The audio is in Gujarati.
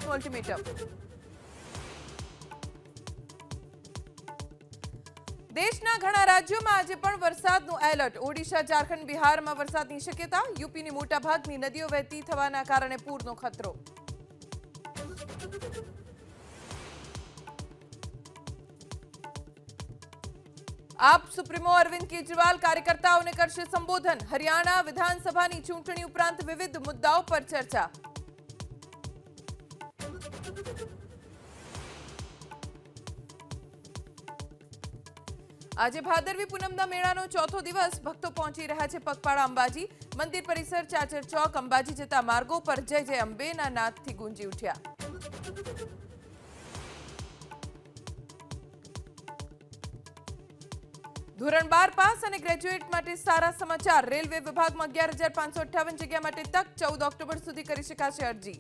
પોલીસનું અલ્ટિમેટમ. દેશના ઘણા રાજ્યોમાં આજે પણ વરસાદનું એલર્ટ. ઓડિશા, ઝારખંડ, બિહારમાં વરસાદની શક્યતા. યુપીની મોટાભાગની નદીઓ વહેતી થવાના કારણે પૂરનો ખતરો. આપ સુપ્રીમો અરવિંદ કેજરીવાલ કાર્યકર્તાઓને કરશે સંબોધન. હરિયાણા વિધાનસભાની ચૂંટણી ઉપરાંત વિવિધ મુદ્દાઓ પર ચર્ચા. આજે ભાદરવી પૂનમના મેળાનો ચોથો દિવસ. ભક્તો પહોંચી રહ્યા છે પગપાળા અંબાજી. મંદિર પરિસર, ચાચર ચોક, અંબાજી જતા માર્ગો પર જય જય અંબેના નાદથી ગુંજી ઉઠ્યા. ધોરણ 12 પાસ અને ગ્રેજ્યુએટ માટે સારા સમાચાર. રેલવે વિભાગમાં 11,558 જગ્યા માટે તક. 14 ઓક્ટોબર સુધી કરી શકાશે અરજી.